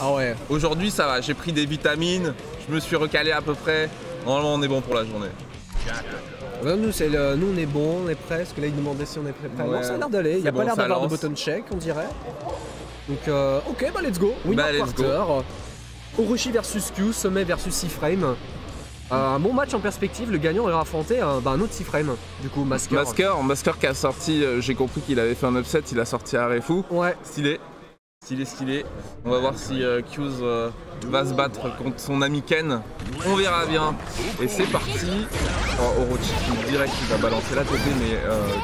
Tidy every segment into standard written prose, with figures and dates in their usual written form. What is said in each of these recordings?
Ah ouais. Aujourd'hui ça va, j'ai pris des vitamines, je me suis recalé à peu près. Normalement on est bon pour la journée. Nous, nous on est bon, on est prêt. Parce que là il demandait si on est prêt. Ouais. Non, ça a l'air d'aller. Il n'y a Bon, pas l'air ça d'avoir de lance. button check, on dirait. Donc ok, bah let's go. Winner Let's go. quarter. Orochi versus Q, Sommet versus C-Frame. Un bon match en perspective, le gagnant ira affronter un autre C-Frame, du coup, Masker. Masker qui a sorti, j'ai compris qu'il avait fait un upset, il a sorti Arefu. Ouais. Stylé. Stylé. On va voir si Q's va se battre contre son ami Ken. On verra bien. Et c'est parti. Oh, Orochi qui direct qui va balancer la TP, mais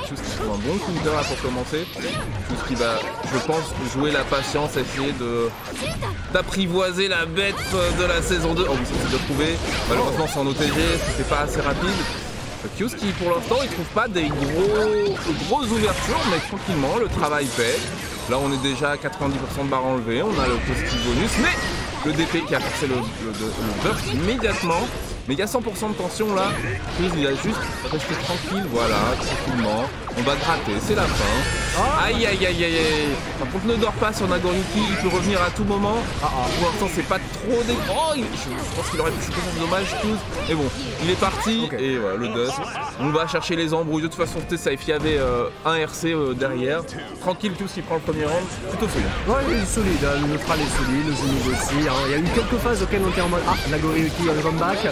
Q's qui trouve un bon counter là pour commencer. Q's qui va, je pense, jouer la patience, essayer d'apprivoiser la bête de la saison 2. Oh, vous essayez de trouver. Malheureusement, sans OTG, c'était pas assez rapide. Q's qui pour l'instant il trouve pas des grosses ouvertures, mais tranquillement le travail paie. Là on est déjà à 90% de barres enlevées, on a le positif bonus, mais le DP qui a forcé le burst immédiatement. Mais il y a 100% de tension là. Q's il a juste resté tranquille, voilà, tranquillement. On va gratter, c'est la fin. Aïe. Par contre ne dort pas sur Nagoriyuki, il peut revenir à tout moment. Pour l'instant c'est pas trop des... Oh, je pense qu'il aurait pu se faire dommage Q's. Mais bon, il est parti. Okay. Et voilà, le dust. On va chercher les embrouilles. De toute façon c'était safe, il y avait un RC derrière. Tranquille Q's qui prend le premier round, plutôt solide. Ouais, il est solide, le neutral est solide, le Zuni aussi. Hein. Il y a eu quelques phases auxquelles on était en mode Nagoriyuki on comeback.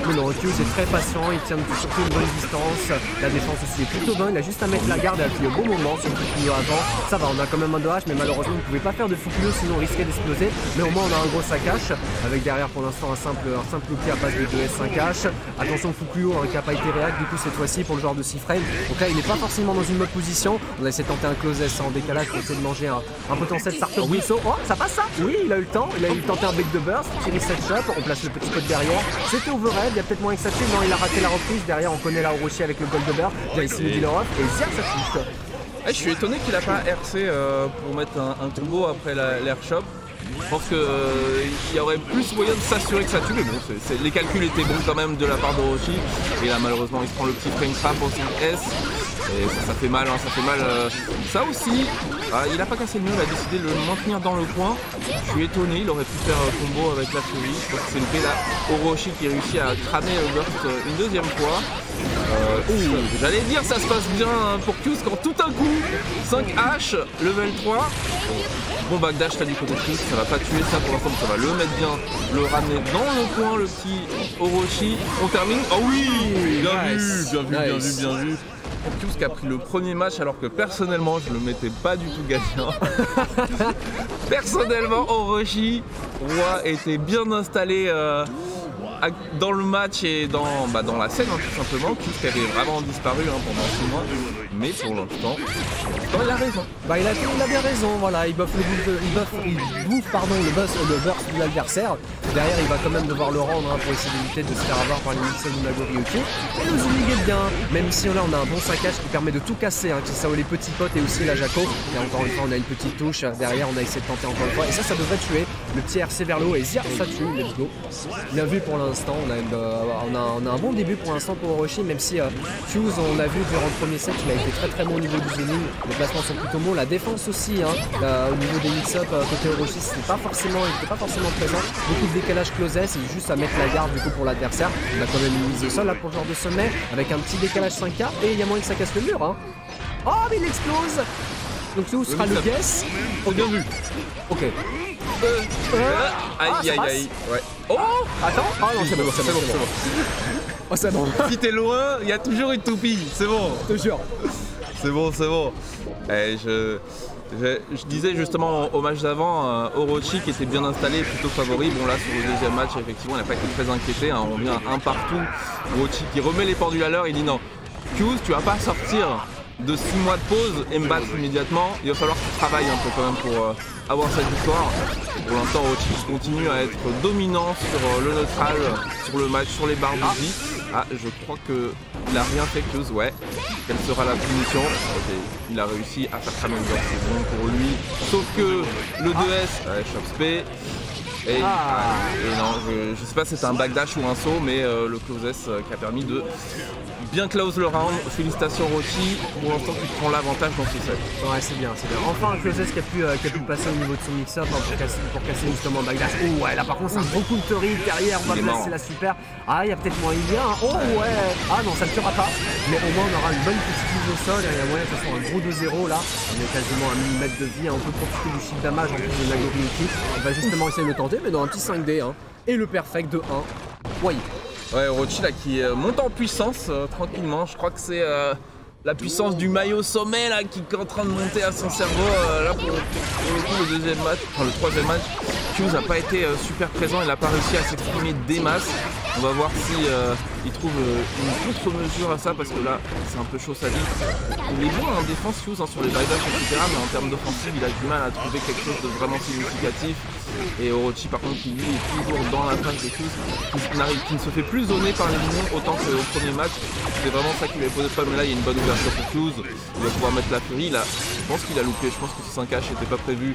Mais non, Q's est très patient, il tient surtout une bonne distance. La défense aussi est plutôt bonne, il a juste à mettre la garde et à appuyer au bon moment sur Fukuyo avant. Ça va, on a quand même un 2H, mais malheureusement on ne pouvait pas faire de Fukuyo sinon on risquait d'exploser. Mais au moins on a un gros saccage, avec derrière pour l'instant un simple outil à base de 2S 5H. Attention Fukuyo qui n'a pas été réact du coup cette fois-ci pour le joueur de C-Frame. Donc là il n'est pas forcément dans une bonne position. On a essayé de tenter un close S en décalage pour essayer de manger un potentiel Sartor Busso. Oh, ça passe ça. Oui, il a eu le temps, il a eu tenté un bec de burst, petit reset shop, on place le petit pot derrière. C'était overhead, il y a peut-être moins que ça tue, non il a raté la reprise, derrière on connaît la Orochi avec le gold de beurre, il y a ici le dealer off et Zia ça touche. Je suis étonné qu'il n'a pas RC pour mettre un combo après l'air shop. Je pense qu'il y aurait plus moyen de s'assurer que ça tue, mais bon, les calculs étaient bons quand même de la part d'Orochi. Et là malheureusement il se prend le petit frame trap au 5S. Et ça fait mal, hein, ça fait mal. Ça aussi, il n'a pas cassé le mur, il a décidé de le maintenir dans le coin. Je suis étonné, il aurait pu faire combo avec la Fury. Je pense que c'est le P là, Orochi qui réussit à cramer le burst une deuxième fois. J'allais dire ça se passe bien pour Q's quand tout un coup 5H, level 3. Bon backdash là du côté de Q's, ça va pas tuer ça pour l'instant, ça va le mettre bien, le ramener dans le coin, le petit Orochi. On termine. Oh oui, bien vu. Q's qui a pris le premier match alors que personnellement je le mettais pas du tout gagnant. Personnellement Orochi Roi était bien installé dans le match et dans la scène hein, tout simplement. Q's qui avait vraiment disparu hein, pendant 6 mois. Mais pour l'instant, il a raison. Il a bien raison, voilà, il bouffe le burst de l'adversaire. Derrière il va quand même devoir le rendre hein, pour essayer d'éviter de se faire avoir par les mixels de Nagoriyuki. Et le Zuni est bien, même si là on a un bon saccage qui permet de tout casser, hein, qui ça les petits potes et aussi la Jaco. Et encore une fois on a une petite touche, derrière on a essayé de tenter encore une fois. Et ça devrait tuer, le petit RC vers le haut et Zia ça tue, let's go. Bien vu pour l'instant, on a un bon début pour l'instant pour Orochi, même si Q's on l'a vu durant le premier set, il a été très bon au niveau du zoning, les placements sont plutôt bons, la défense aussi, hein, au niveau des mix-up côté Orochi, il n'était pas forcément présent, beaucoup de décalage close S, c'est juste à mettre la garde du coup pour l'adversaire. On a quand même une mise au sol là pour le genre de sommet, avec un petit décalage 5K, et il y a moyen que ça casse le mur. Hein. Oh mais il explose. Donc où sera le guess? Oh bien vu. Ok. Aïe. Ouais. Oh attends. Ah non c'est bon. Oh c'est bon. Si t'es loin, il y a toujours une toupie, c'est bon. Je te jure. C'est bon. Et je disais justement au match d'avant, Orochi qui était bien installé, plutôt favori. Bon là sur le deuxième match effectivement il n'a pas été très inquiété, hein. On vient un partout. Orochi qui remet les pendules à l'heure, il dit non. Q's, tu vas pas sortir de 6 mois de pause et me battre immédiatement. Il va falloir que tu travailles un peu quand même pour avoir cette victoire. Et pour l'instant Orochi continue à être dominant sur le neutral, sur le match, sur les barres de vie. Je crois qu'il a rien fait Q's, ouais. Quelle sera la punition? Ok, il a réussi à faire cramer le burst, c'est bon pour lui. Sauf que le 2S, shop spé. Et non, je sais pas si c'était un backdash ou un saut, mais le closes qui a permis de bien close le round. Félicitations Orochi, pour l'instant tu prends l'avantage dans ce set. Ouais, c'est bien, c'est bien. Enfin un closes qui a pu passer au niveau de son mix-up hein, pour casser justement backdash. Oh ouais, là par contre c'est un gros coup de Tori derrière, on va placer la super. Ah, il y a peut-être moyen, hein. Oh ouais. Ah non, ça ne tuera pas. Mais au moins on aura une bonne petite mise au sol et il y a moyen que ce soit un gros 2-0 là. On est quasiment à 1000 mètres de vie, hein. On peut profiter du shield damage en plus de Nagoriyuki. On va justement essayer de le tenter, mais dans un petit 5D. Hein. Et le perfect de 1. Ouais. Ouais, Orochi là qui monte en puissance tranquillement. Je crois que c'est la puissance du maillot sommet là qui est en train de monter à son cerveau. Là pour le coup, le deuxième match, enfin le troisième match, Fuse n'a pas été super présent. Il n'a pas réussi à s'exprimer des masses. On va voir si il trouve une contre-mesure à ça parce que là c'est un peu chaud sa vie. Il est bon en défense Fuse hein, sur les buy-downs etc. Mais en termes d'offensive il a du mal à trouver quelque chose de vraiment significatif. Et Orochi par contre qui lui est toujours dans la phase de Fuse, qui ne se fait plus zoner par les minions autant qu'au premier match. C'est vraiment ça qui lui a posé problème. Là il y a une bonne ouverture pour Fuse, il va pouvoir mettre la furie là. Je pense qu'il a loupé, je pense que ce 5H n'était pas prévu.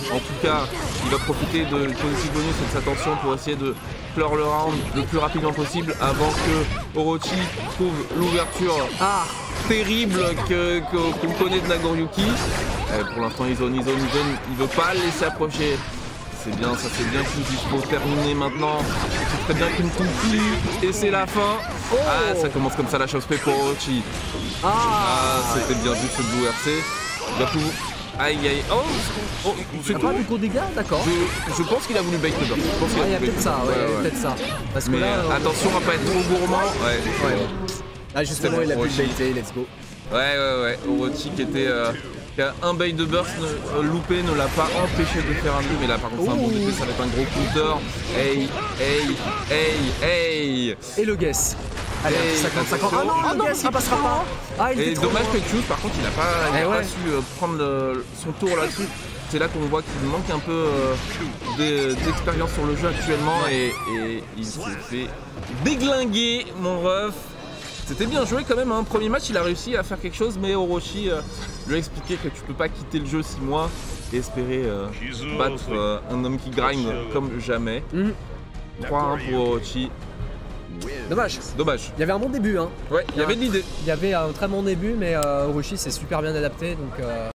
En tout cas, il va profiter de positive bonus et de sa tension pour essayer de clore le round le plus rapidement possible avant que Orochi trouve l'ouverture terrible qu'on connaît de Nagoriyuki. Pour l'instant il zone, il veut pas le laisser approcher. C'est bien, ça c'est bien qu'il faut terminer maintenant. C'est très bien qu'il me tombe et c'est la fin. Ah, ça commence comme ça la chose fait pour Orochi. C'était bien vu ce blue RC. Il va tout... Aïe aïe, oh c'est tout. Pas du gros dégâts, d'accord. Je pense qu'il a voulu bait le burst. Il y a peut-être ça, peut-être ça. Parce que mais là, attention à pas être trop gourmand. Ah justement il a pu le baiter, let's go. Ouais. Orochi qui a un bait de burst loupé ne l'a pas empêché de faire un but, mais là par contre c'est un bon DP, ça va être un gros counter. Hey. Et le guess. Allez, 50-50. Ah non, le guess, ça passera pas. Et dommage que Fuse par contre il n'a pas su prendre son tour là-dessus. C'est là qu'on voit qu'il manque un peu d'expérience sur le jeu actuellement et il s'est fait déglinguer mon ref. C'était bien joué quand même, hein. Premier match il a réussi à faire quelque chose mais Orochi lui a expliqué que tu peux pas quitter le jeu 6 mois et espérer battre un homme qui grind comme jamais. 3-1 pour Orochi. Dommage. Il y avait un bon début hein. Ouais, il y avait de l'idée. Il y avait un très bon début mais Orochi s'est super bien adapté donc